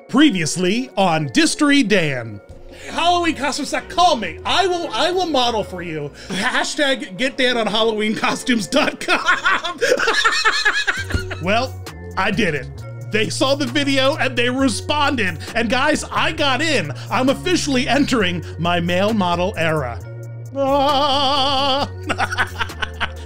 Previously on Distery Dan. Halloween costumes that call me. I will model for you. Hashtag get Dan on HalloweenCostumes.com. Well, I did it. They saw the video and they responded. And guys, I got in. I'm officially entering my male model era.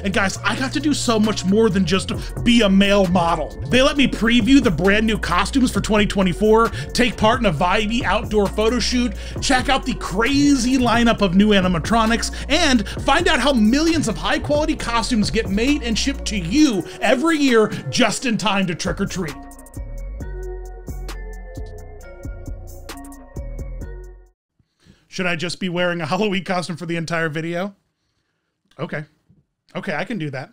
And guys, I got to do so much more than just be a male model. They let me preview the brand new costumes for 2024, take part in a vibey outdoor photo shoot, check out the crazy lineup of new animatronics, and find out how millions of high quality costumes get made and shipped to you every year just in time to trick or treat. Should I just be wearing a Halloween costume for the entire video? Okay, I can do that.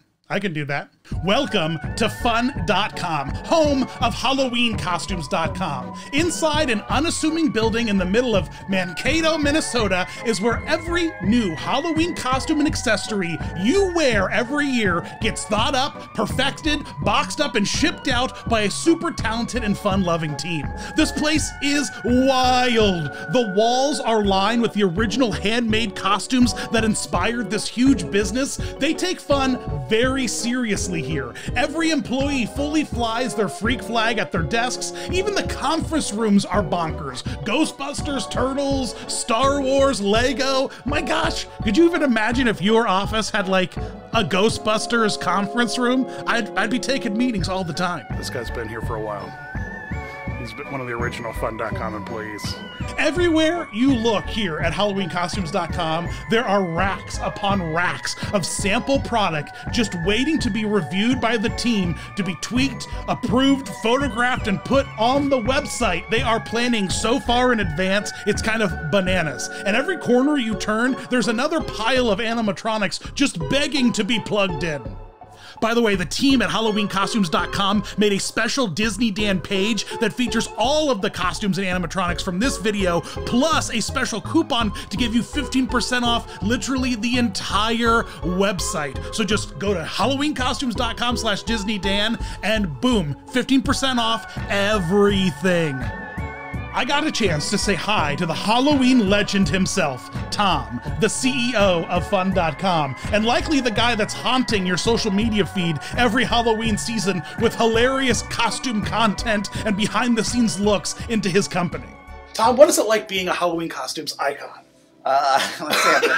Welcome to fun.com, home of HalloweenCostumes.com. Inside an unassuming building in the middle of Mankato, Minnesota is where every new Halloween costume and accessory you wear every year gets thought up, perfected, boxed up, and shipped out by a super talented and fun-loving team. This place is wild. The walls are lined with the original handmade costumes that inspired this huge business. They take fun very seriously here. Every employee fully flies their freak flag at their desks. Even the conference rooms are bonkers. Ghostbusters, Turtles, Star Wars, Lego. My gosh, could you even imagine if your office had like a Ghostbusters conference room? I'd be taking meetings all the time. This guy's been here for a while. He's been one of the original fun.com employees. Everywhere you look here at HalloweenCostumes.com, there are racks upon racks of sample product just waiting to be reviewed by the team, to be tweaked, approved, photographed, and put on the website. They are planning so far in advance, it's kind of bananas. And every corner you turn, there's another pile of animatronics just begging to be plugged in. By the way, the team at HalloweenCostumes.com made a special Disney Dan page that features all of the costumes and animatronics from this video, plus a special coupon to give you 15% off literally the entire website. So just go to HalloweenCostumes.com/DisneyDan and boom, 15% off everything. I got a chance to say hi to the Halloween legend himself, Tom, the CEO of Fun.com, and likely the guy that's haunting your social media feed every Halloween season with hilarious costume content and behind-the-scenes looks into his company. Tom, what is it like being a Halloween costumes icon? Let's see.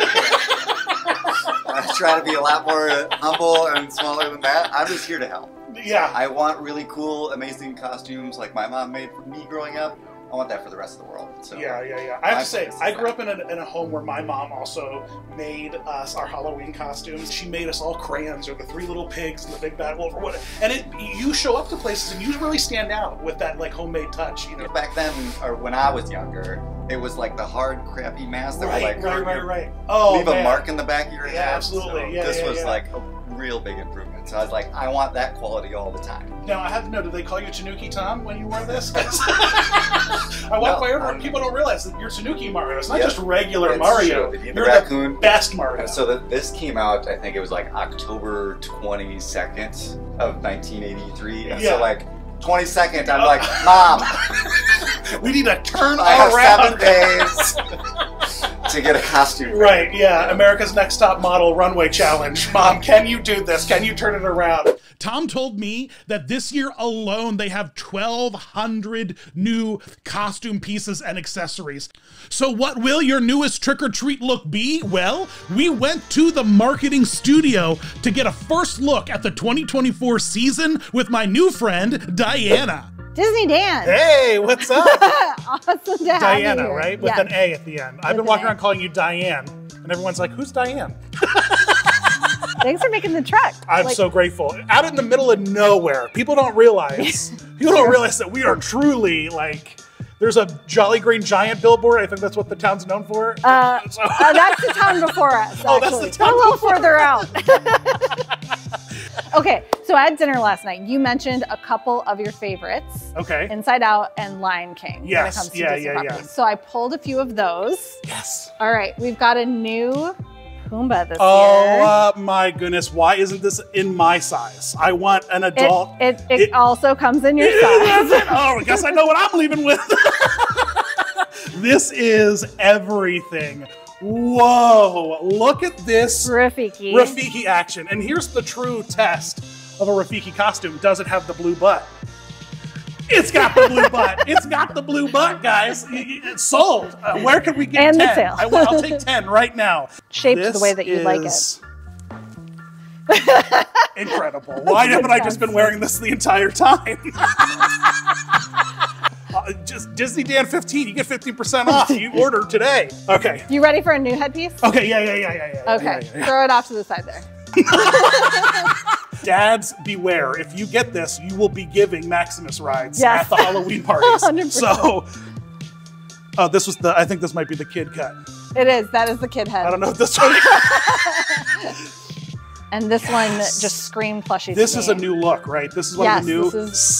I try to be a lot more humble and smaller than that. I'm just here to help. Yeah. I want really cool, amazing costumes like my mom made for me growing up. I want that for the rest of the world. So yeah. I have to say, I grew up in a home where my mom also made us our Halloween costumes. She made us all crayons, or the three little pigs and the big bad wolf, or what. And you show up to places and you really stand out with that like homemade touch. You know, back then, or when I was younger, it was like the hard, crappy masks that were like right. Oh, leave a mark in the back of your head. Yeah, absolutely. So this was like a real big improvement. So I was like, I want that quality all the time. Now I have to know, did they call you Tanuki Tom when you wore this? I walk by everywhere, people don't realize that you're Tanuki Mario. It's not just regular Mario. You're the raccoon. Best Mario. So this came out, I think it was like October 22nd of 1983. And so like 22nd, I'm like, Mom, we need to turn I around. have 7 days to get a costume. Right, yeah. America's Next Top Model Runway Challenge. Mom, can you do this? Can you turn it around? Tom told me that this year alone they have 1,200 new costume pieces and accessories. So what will your newest trick-or-treat look be? Well, we went to the marketing studio to get a first look at the 2024 season with my new friend, Diana. Disney Dan. Hey, what's up? Awesome to have you Diana, here. right? With an A at the end. I've been walking around calling you Diane, and everyone's like, who's Diane? Thanks for making the trek. I'm so grateful. Out in the middle of nowhere. People don't realize that we are truly like, there's a Jolly Green Giant billboard. I think that's what the town's known for. That's the town before us, actually. Oh, that's the town a little further out. Okay, so I had dinner last night. You mentioned a couple of your favorites. Okay. Inside Out and Lion King. Yes, when it comes to Disney properties. So I pulled a few of those. Yes. All right, we've got a new Pumbaa this year. Oh my goodness. Why isn't this in my size? I want an adult. It also comes in your size. Oh, I guess I know what I'm leaving with. This is everything. Whoa, look at this Rafiki action. And here's the true test of a Rafiki costume. Does it have the blue butt? It's got the blue butt. It's got the blue butt, guys. It's sold. Where can we get and 10? The tail. I'll take 10 right now. Shaped the way that you like it. Incredible. Why haven't I just been wearing this the entire time? Just Disney Dan 15. You get 15% off. You order today. Okay. You ready for a new headpiece? Okay. Yeah. Okay. Throw it off to the side there. Dads, beware. If you get this, you will be giving Maximus rides at the Halloween parties. 100%. So, this was I think this might be the kid cut. It is. That is the kid head. I don't know if this one. And this one just screamed plushies. This is a new look, right? This is one of the new.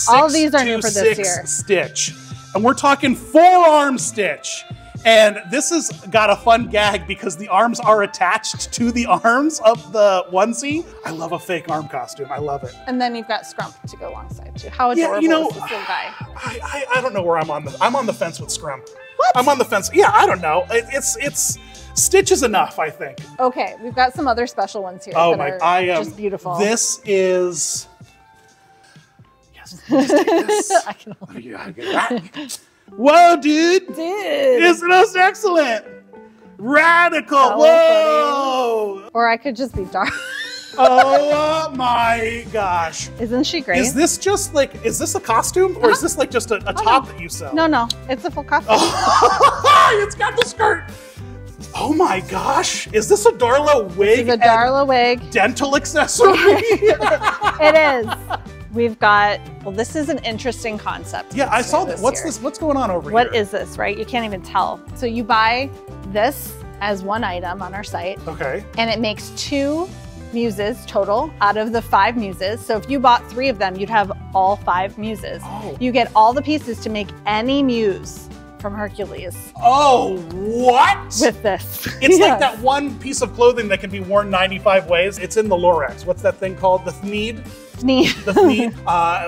All of these are new for this year. Stitch. And we're talking forearm stitch. And this has got a fun gag because the arms are attached to the arms of the onesie. I love a fake arm costume. I love it. And then you've got Scrump to go alongside too. How adorable is this little guy? I don't know where I'm on the fence with Scrump. What? I'm on the fence. Yeah, I don't know. It's Stitch is enough, I think. Okay, we've got some other special ones here just beautiful. This is. Yes. I can only... Whoa, dude! It's most excellent! Radical! Whoa! Or I could just be dark. Oh my gosh. Isn't she great? Is this just like, is this a costume? Or is this like just a top that you sell? No, it's a full costume. Oh, it's got the skirt! Oh my gosh! Is this a Darla wig? It's a Darla wig. Dental accessory? It is. We've got, well, this is an interesting concept. Yeah, I saw that. What's this? What's going on over here? What is this, right? You can't even tell. So you buy this as one item on our site. Okay. And it makes 2 muses total out of the 5 muses. So if you bought 3 of them, you'd have all 5 muses. Oh. You get all the pieces to make any muse from Hercules. Oh, what? With this. It's like that one piece of clothing that can be worn 95 ways. It's in the Lorax. What's that thing called? The Thneed? The Thneed.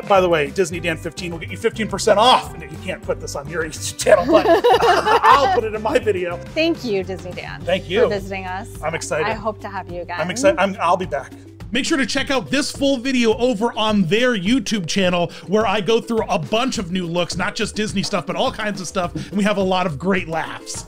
By the way, Disney Dan 15 will get you 15% off. You can't put this on your channel, but I'll put it in my video. Thank you, Disney Dan. Thank you for visiting us. I'm excited. I hope to have you again. I'm excited. I'll be back. Make sure to check out this full video over on their YouTube channel where I go through a bunch of new looks, not just Disney stuff, but all kinds of stuff, and we have a lot of great laughs.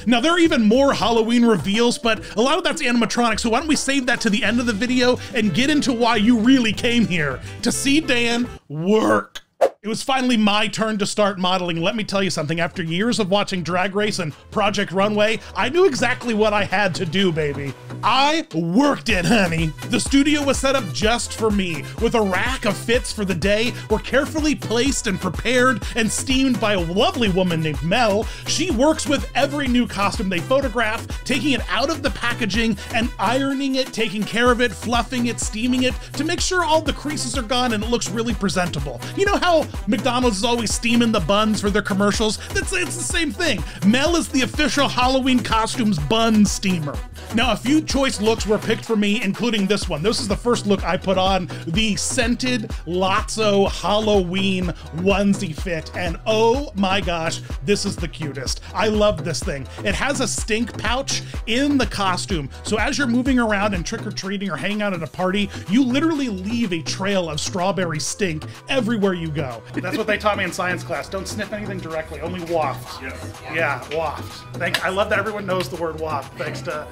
Now, there are even more Halloween reveals, but a lot of that's animatronic, so why don't we save that to the end of the video and get into why you really came here, to see Dan work. It was finally my turn to start modeling. Let me tell you something, after years of watching Drag Race and Project Runway, I knew exactly what I had to do, baby. I worked it, honey. The studio was set up just for me, with a rack of fits for the day were carefully placed and prepared and steamed by a lovely woman named Mel. She works with every new costume they photograph, taking it out of the packaging and ironing it, taking care of it, fluffing it, steaming it, to make sure all the creases are gone and it looks really presentable. You know how McDonald's is always steaming the buns for their commercials? It's the same thing. Mel is the official Halloween costumes bun steamer. Now, a few choice looks were picked for me, including this one. This is the first look I put on, the scented Lotso Halloween onesie fit, and oh my gosh, this is the cutest. I love this thing. It has a stink pouch in the costume, so as you're moving around and trick-or-treating or hanging out at a party, you literally leave a trail of strawberry stink everywhere you go. That's what they taught me in science class. Don't sniff anything directly, only waft. Yeah, waft. I love that everyone knows the word waft, thanks to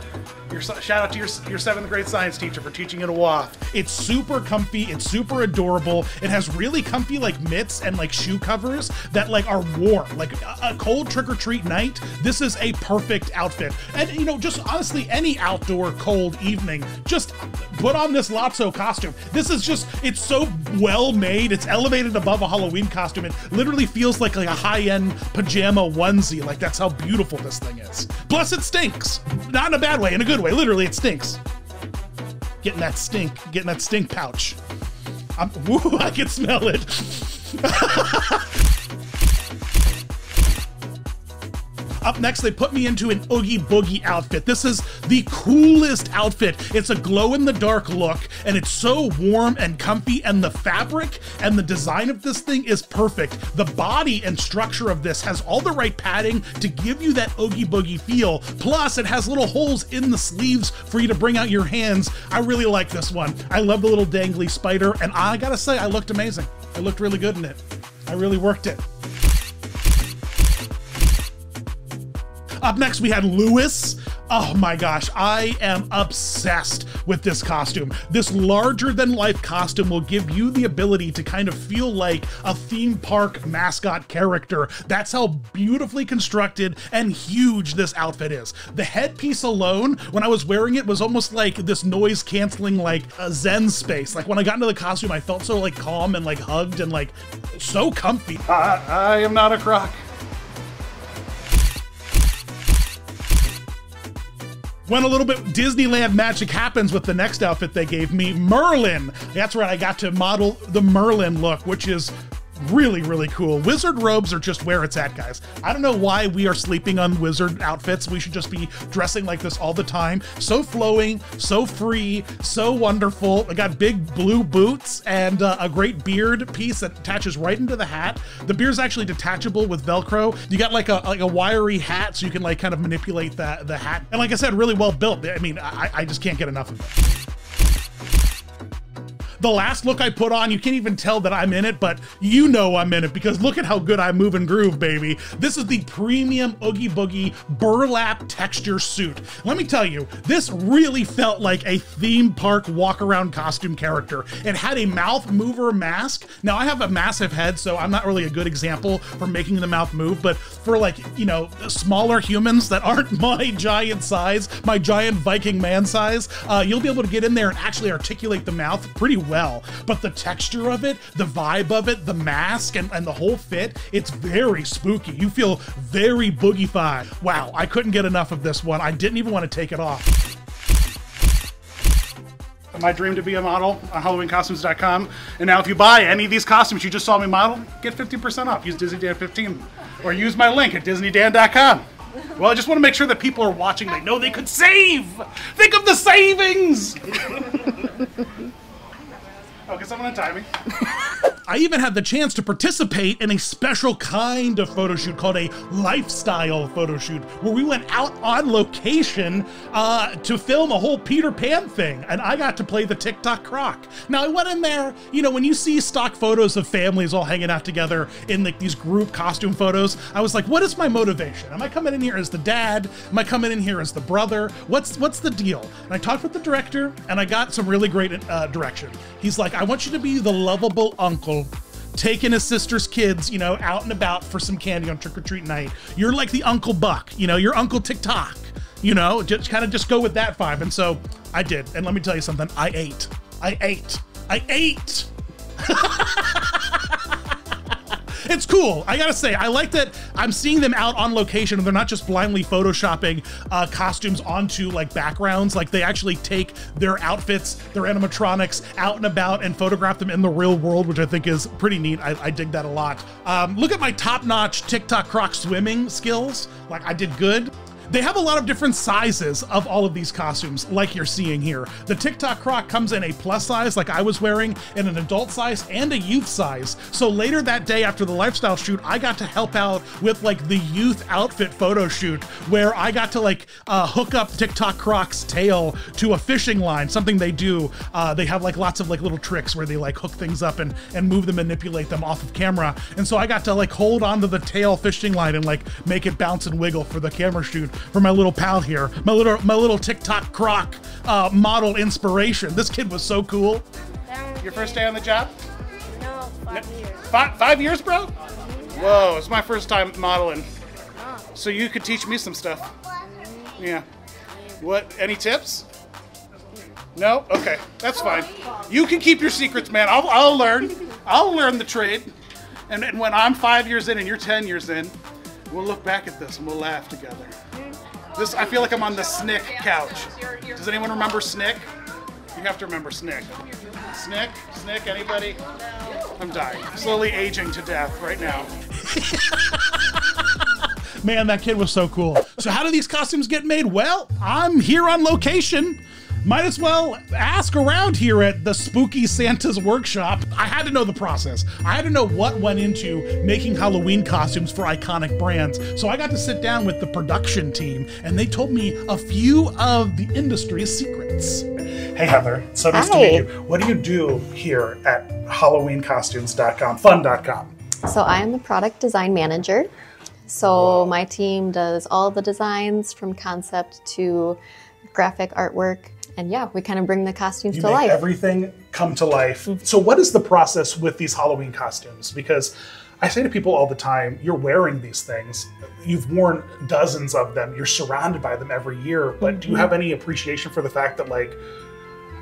shout out to your 7th grade science teacher for teaching you to waft. It's super comfy, it's super adorable. It has really comfy like mitts and like shoe covers that like are warm. Like a cold trick-or-treat night, this is a perfect outfit. And you know, just honestly, any outdoor cold evening, just put on this Lotso costume. This is just, it's so well made, it's elevated above a Halloween costume. It literally feels like a high-end pajama onesie. Like that's how beautiful this thing is. Plus it stinks. Not in a bad way, in a good way. Literally, it stinks. Getting that stink pouch. Woo, I can smell it. Up next, they put me into an Oogie Boogie outfit. This is the coolest outfit. It's a glow-in-the-dark look, and it's so warm and comfy, and the fabric and the design of this thing is perfect. The body and structure of this has all the right padding to give you that Oogie Boogie feel. Plus, it has little holes in the sleeves for you to bring out your hands. I really like this one. I love the little dangly spider, and I gotta say, I looked amazing. I looked really good in it. I really worked it. Up next, we had Lewis. Oh my gosh, I am obsessed with this costume. This larger-than-life costume will give you the ability to kind of feel like a theme park mascot character. That's how beautifully constructed and huge this outfit is. The headpiece alone, when I was wearing it, was almost like this noise-canceling, like a Zen space. Like when I got into the costume, I felt so like calm and like hugged and like so comfy. I am not a croc. When a little bit Disneyland magic happens with the next outfit they gave me, Merlin. That's right, I got to model the Merlin look, which is really, really cool. Wizard robes are just where it's at, guys. I don't know why we are sleeping on wizard outfits. We should just be dressing like this all the time. So flowing, so free, so wonderful. I got big blue boots and a great beard piece that attaches right into the hat. The beard's actually detachable with Velcro. You got like a wiry hat, so you can like kind of manipulate the hat. And like I said, really well built. I mean, I just can't get enough of it. The last look I put on, you can't even tell that I'm in it, but you know I'm in it because look at how good I move and groove, baby. This is the premium Oogie Boogie burlap texture suit. Let me tell you, this really felt like a theme park walk-around costume character. It had a mouth mover mask. Now I have a massive head, so I'm not really a good example for making the mouth move, but for like, you know, smaller humans that aren't my giant size, my giant Viking man size, you'll be able to get in there and actually articulate the mouth pretty well. But the texture of it, the vibe of it, the mask, and the whole fit, it's very spooky. You feel very boogie-fied. Wow, I couldn't get enough of this one. I didn't even want to take it off. My dream to be a model on HalloweenCostumes.com. And now if you buy any of these costumes you just saw me model, get 50% off. Use DisneyDan15 or use my link at DisneyDan.com. Well, I just want to make sure that people are watching. They know they could save. Think of the savings. Okay, someone untie me. I even had the chance to participate in a special kind of photo shoot called a lifestyle photo shoot, where we went out on location to film a whole Peter Pan thing, and I got to play the TikTok croc. Now I went in there, you know, when you see stock photos of families all hanging out together in like these group costume photos, I was like, what is my motivation? Am I coming in here as the dad? Am I coming in here as the brother? What's the deal? And I talked with the director, and I got some really great direction. He's like, I want you to be the lovable uncle taking his sister's kids, you know, out and about for some candy on trick-or-treat night. You're like the Uncle Buck, you know, you're Uncle TikTok, you know, just kind of just go with that vibe. And so I did. And let me tell you something, I ate. It's cool. I gotta say, I like that I'm seeing them out on location and they're not just blindly photoshopping costumes onto like backgrounds. Like they actually take their outfits, their animatronics out and about and photograph them in the real world, which I think is pretty neat. I dig that a lot. Look at my top-notch TikTok croc swimming skills. Like I did good. They have a lot of different sizes of all of these costumes, like you're seeing here. The TikTok croc comes in a plus size, like I was wearing, in an adult size and a youth size. So later that day after the lifestyle shoot, I got to help out with like the youth outfit photo shoot, where I got to like hook up TikTok croc's tail to a fishing line, something they do. They have like lots of like little tricks where they like hook things up and move them, manipulate them off of camera. And so I got to like hold onto the tail fishing line and like make it bounce and wiggle for the camera shoot. For my little pal here, my little TikTok croc model inspiration. This kid was so cool. Your first day on the job? No, 5 years. 5 years, bro? Whoa, it's my first time modeling. So you could teach me some stuff. Yeah. What? Any tips? No? Okay, that's fine. You can keep your secrets, man. I'll learn. I'll learn the trade. And when I'm 5 years in and you're 10 years in, we'll look back at this and we'll laugh together. I feel like I'm on the Snick couch. Does anyone remember Snick? You have to remember Snick. Snick, anybody? I'm dying. Slowly aging to death right now. Man, that kid was so cool. So how do these costumes get made? Well, I'm here on location. Might as well ask around here at the Spooky Santa's workshop. I had to know the process. I had to know what went into making Halloween costumes for iconic brands. So I got to sit down with the production team and they told me a few of the industry's secrets. Hey Heather, so nice to meet you. What do you do here at HalloweenCostumes.com, fun.com? So I am the product design manager. So my team does all the designs from concept to graphic artwork. And yeah, we kind of bring the costumes to life. Everything come to life. So what is the process with these Halloween costumes? Because I say to people all the time, you're wearing these things. You've worn dozens of them. You're surrounded by them every year. But do you have any appreciation for the fact that like,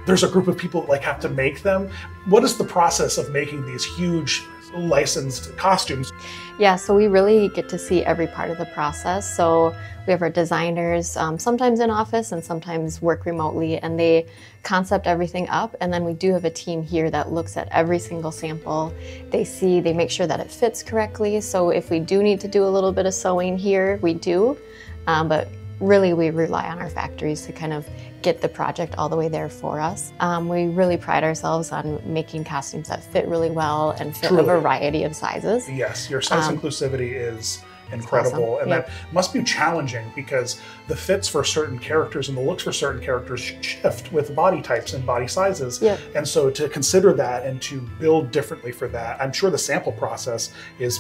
there's a group of people that like have to make them? What is the process of making these huge licensed costumes? Yeah, so we really get to see every part of the process. So we have our designers, sometimes in office and sometimes work remotely, and they concept everything up. And then we do have a team here that looks at every single sample. They make sure that it fits correctly. So if we do need to do a little bit of sewing here, we do. But really we rely on our factories to kind of get the project all the way there for us. We really pride ourselves on making costumes that fit really well and fit a variety of sizes. Yes, your size inclusivity is incredible. Awesome. And that must be challenging because the fits for certain characters and the looks for certain characters shift with body types and body sizes. Yep. And so to consider that and to build differently for that, I'm sure the sample process is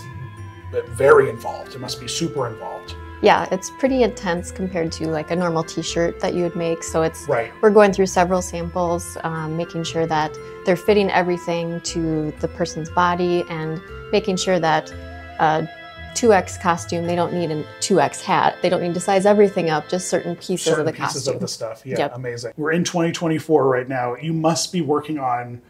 very involved. It must be super involved. Yeah, it's pretty intense compared to like a normal t-shirt that you would make. So it's we're going through several samples, making sure that they're fitting everything to the person's body and making sure that 2X costume, they don't need a 2X hat. They don't need to size everything up, just certain pieces of the costume. Pieces of the stuff, yeah, amazing. We're in 2024 right now. You must be working on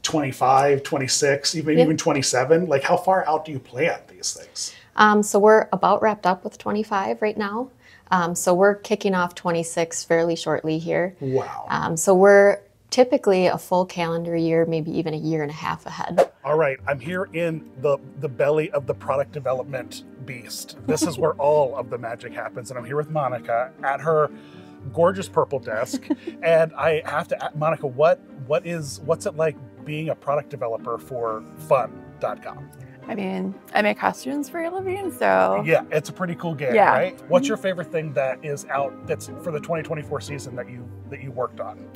25, 26, even 27. Like how far out do you plan these things? So we're about wrapped up with 25 right now. So we're kicking off 26 fairly shortly here. Wow. So we're typically a full calendar year, maybe even a year and a half ahead. All right, I'm here in the belly of the product development beast. This is where all of the magic happens. And I'm here with Monica at her gorgeous purple desk. And I have to ask, Monica, what's it like being a product developer for fun.com? I mean, I make costumes for a living, so... Yeah, it's a pretty cool gig, right? What's your favorite thing that is out that's for the 2024 season that you worked on?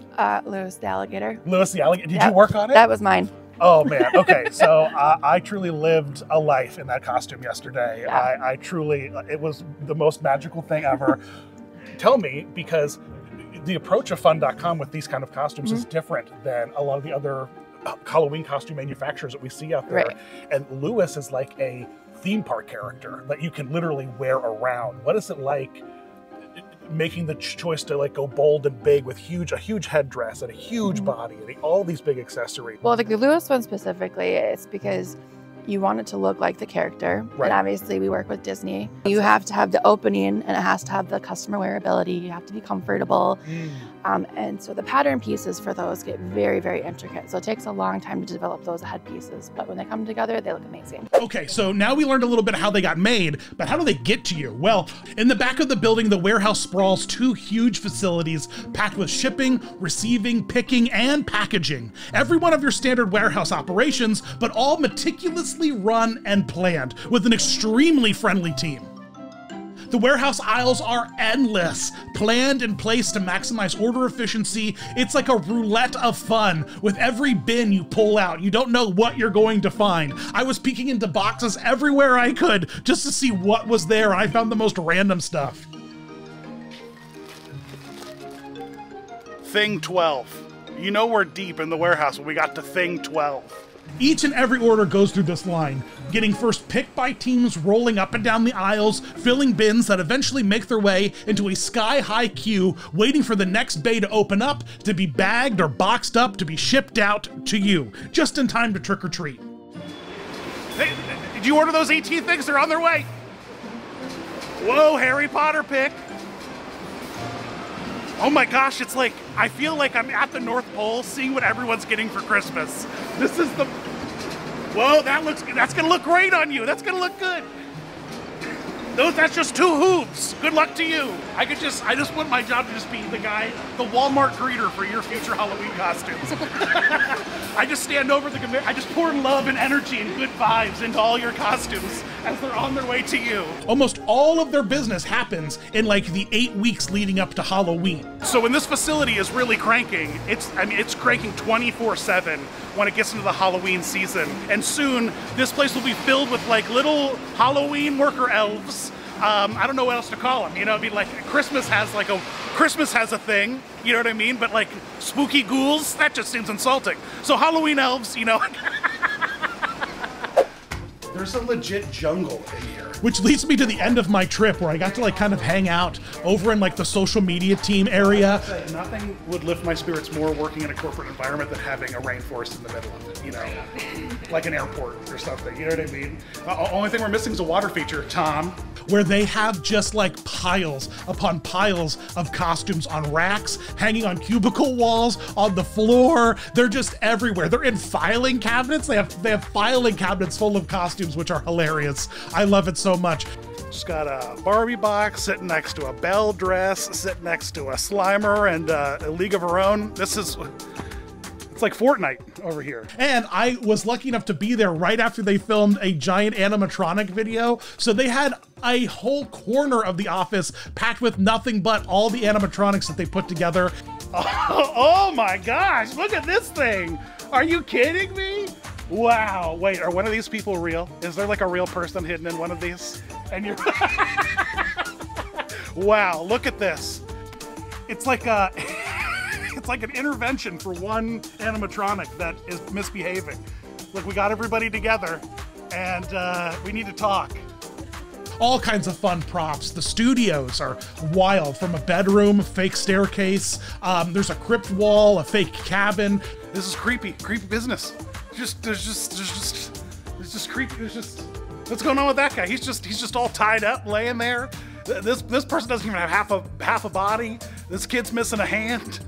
Lewis the Alligator. Lewis the Alligator. Did you work on it? That was mine. Oh, man. Okay, so I truly lived a life in that costume yesterday. Yeah. I truly... It was the most magical thing ever. Tell me, because the approach of fun.com with these kind of costumes is different than a lot of the other Halloween costume manufacturers that we see out there. Right. And Lewis is like a theme park character that you can literally wear around. What is it like making the choice to like go bold and big with a huge headdress and a huge body and all these big accessories? Well, the Lewis one specifically is because you want it to look like the character. Right. And obviously we work with Disney. You have to have the opening and it has to have the customer wearability. You have to be comfortable. And so the pattern pieces for those get very, very intricate. So it takes a long time to develop those headpieces. But when they come together, they look amazing. Okay, so now we learned a little bit how they got made, but how do they get to you? Well, in the back of the building, the warehouse sprawls 2 huge facilities packed with shipping, receiving, picking, and packaging. Every one of your standard warehouse operations, but all meticulously run and planned with an extremely friendly team. The warehouse aisles are endless, planned and placed to maximize order efficiency. It's like a roulette of fun. With every bin you pull out, you don't know what you're going to find. I was peeking into boxes everywhere I could just to see what was there. I found the most random stuff. Thing 12. You know we're deep in the warehouse when we got to Thing 12. Each and every order goes through this line, getting first picked by teams rolling up and down the aisles, filling bins that eventually make their way into a sky-high queue, waiting for the next bay to open up, to be bagged or boxed up, to be shipped out to you, just in time to trick or treat. Hey, did you order those ET things? They're on their way. Whoa, Harry Potter pick. Oh my gosh, it's like, I feel like I'm at the North Pole seeing what everyone's getting for Christmas. This is the, whoa, that's gonna look great on you. That's gonna look good. That's just 2 hooves. Good luck to you. I just want my job to just be the guy, the Walmart greeter for your future Halloween costumes. I just stand over the conveyor. I just pour love and energy and good vibes into all your costumes as they're on their way to you. Almost all of their business happens in like the 8 weeks leading up to Halloween. So when this facility is really cranking, it's cranking 24/7 when it gets into the Halloween season. And soon this place will be filled with like little Halloween worker elves. I don't know what else to call them. You know, I mean, like Christmas has a thing. You know what I mean? But like spooky ghouls, that just seems insulting. So Halloween elves, you know. There's a legit jungle in here. Which leads me to the end of my trip where I got to like kind of hang out over in like the social media team area. Nothing would lift my spirits more working in a corporate environment than having a rainforest in the middle of it, you know, like an airport or something, you know what I mean? Only thing we're missing is a water feature, Tom. Where they have just like piles upon piles of costumes on racks, hanging on cubicle walls, on the floor. They're just everywhere. They're in filing cabinets. They have filing cabinets full of costumes, which are hilarious. I love it so much. Just got a Barbie box sitting next to a Belle dress, sitting next to a Slimer and a League of Her Own. It's like Fortnite over here. And I was lucky enough to be there right after they filmed a giant animatronic video. So they had a whole corner of the office packed with nothing but all the animatronics that they put together. Oh my gosh, look at this thing. Are you kidding me? Wow, wait, are one of these people real? Is there like a real person hidden in one of these? And you're, wow, look at this. It's like it's like an intervention for one animatronic that is misbehaving. Look, we got everybody together and we need to talk. All kinds of fun props. The studios are wild, from a bedroom, fake staircase. There's a crypt wall, a fake cabin. This is creepy business. There's just creepy. What's going on with that guy? He's just all tied up, laying there. This person doesn't even have half a body. This kid's missing a hand.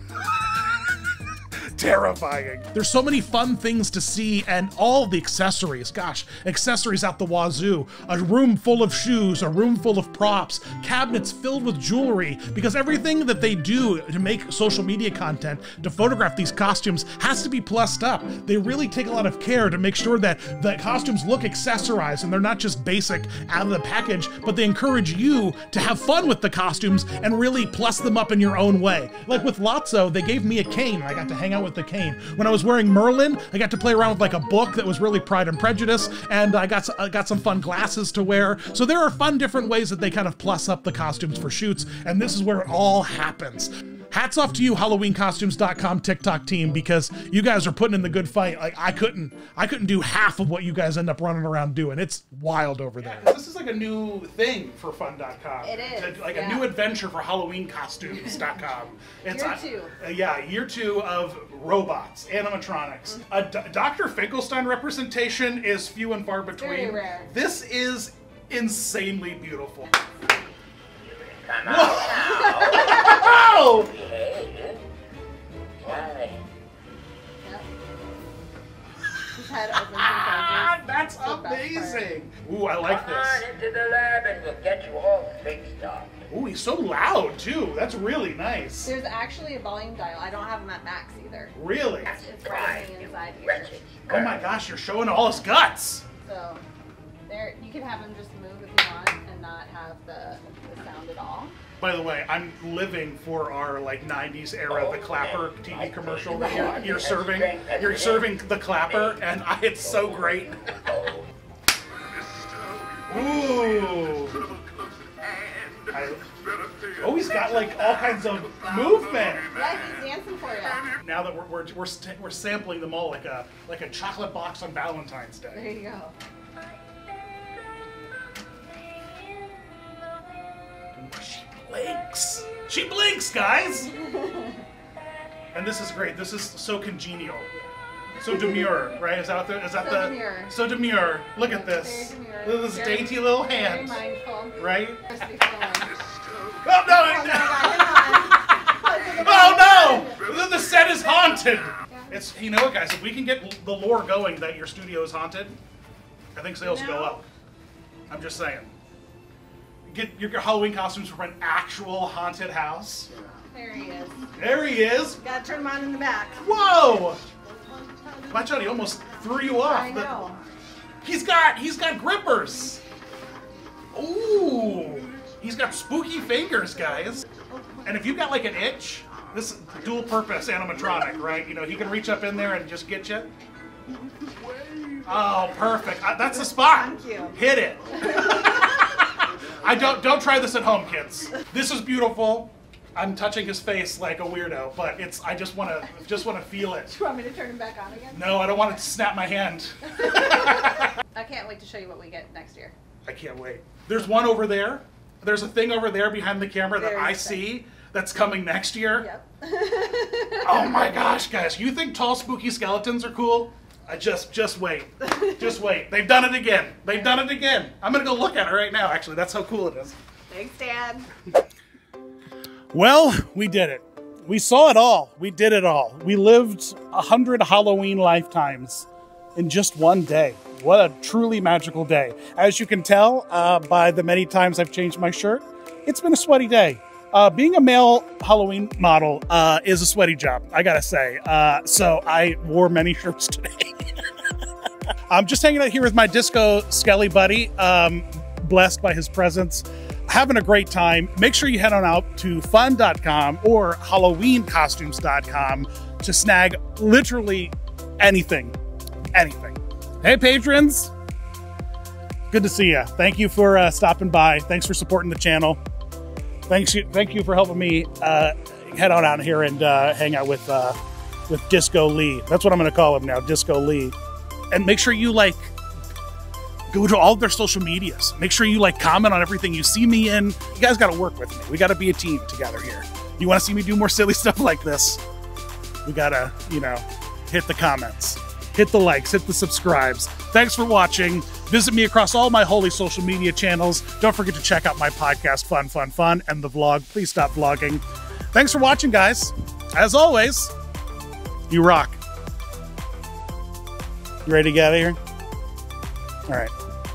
Terrifying. There's so many fun things to see, and all the accessories, gosh, accessories out the wazoo. A room full of shoes, a room full of props, cabinets filled with jewelry, because everything that they do to make social media content, to photograph these costumes, has to be plussed up. They really take a lot of care to make sure that the costumes look accessorized and they're not just basic out of the package, but they encourage you to have fun with the costumes and really plus them up in your own way. Like with Lotso, they gave me a cane, and I got to hang out with the cane. When I was wearing Merlin, I got to play around with like a book that was really Pride and Prejudice, and I got some fun glasses to wear. So there are fun different ways that they kind of plus up the costumes for shoots, and this is where it all happens. Hats off to you, HalloweenCostumes.com TikTok team, because you guys are putting in the good fight. Like I couldn't do half of what you guys end up running around doing. It's wild over there. Yeah, this is like a new thing for Fun.com. It is. Like a new adventure for HalloweenCostumes.com. It's year 2. Yeah, year 2 of robots, animatronics. Dr. Finkelstein representation is few and far between. Very rare. This is insanely beautiful. Come on now. His head opens. That's amazing. Ooh, I like this. Come on into the lab and we'll get you all fixed up. Ooh, he's so loud too. That's really nice. There's actually a volume dial. I don't have them at max either. Really? It's running inside here. Oh my gosh, you're showing all his guts. So there, you can have him just move if you want and not have the sound at all. By the way, I'm living for our like 90s era, the Clapper TV commercial that you're serving. You're serving the Clapper, and it's so great. Ooh. Oh, he's got like all kinds of movement. Yeah, he's dancing for you. Now that we're sampling them all like a chocolate box on Valentine's Day. There you go. She blinks, guys. And this is great. This is so congenial, so demure, right? Is that the demure. So demure? Look at this. Very demure. Look at this Very- dainty little Very hand, mindful. right? Just be flowing. Oh no! Oh no! The set is haunted. It's, you know what, guys? If we can get the lore going that your studio is haunted, I think sales go up. I'm just saying. get your Halloween costumes from an actual haunted house. There he is. There he is. Gotta turn him on in the back. Whoa! Watch out, he almost threw you off. I know. He's got grippers. Ooh, he's got spooky fingers, guys. And if you've got like an itch, this is dual purpose animatronic, right? You know, he can reach up in there and just get you. Oh, perfect. That's the spot. Thank you. Hit it. Don't try this at home, kids. This is beautiful. I'm touching his face like a weirdo, but I just want to feel it. Do you want me to turn him back on again? No, I don't want it to snap my hand. I can't wait to show you what we get next year. I can't wait. There's one over there. There's a thing over there behind the camera that There's I the see that's coming next year. Yep. Oh my gosh, guys. You think tall, spooky skeletons are cool? Just wait. Just wait. They've done it again. They've done it again. I'm going to go look at it right now, actually. That's how cool it is. Thanks, Dad. Well, we did it. We saw it all. We did it all. We lived 100 Halloween lifetimes in just one day. What a truly magical day. As you can tell by the many times I've changed my shirt, it's been a sweaty day. Being a male Halloween model is a sweaty job, I gotta say. So I wore many shirts today. I'm just hanging out here with my Disco Skelly buddy, blessed by his presence. Having a great time. Make sure you head on out to fun.com or halloweencostumes.com to snag literally anything. Anything. Hey, patrons. Good to see you. Thank you for stopping by. Thanks for supporting the channel. Thank you for helping me head on out here and hang out with Disco Lee. That's what I'm going to call him now, Disco Lee. And make sure you go to all of their social medias. Make sure you comment on everything you see me in. You guys got to work with me. We got to be a team together here. You want to see me do more silly stuff like this? We got to, hit the comments, hit the likes, hit the subscribes. Thanks for watching. Visit me across all my holy social media channels. Don't forget to check out my podcast, Fun, Fun, Fun, and the vlog. Please stop vlogging. Thanks for watching, guys. As always, you rock. You ready to get out of here? All right.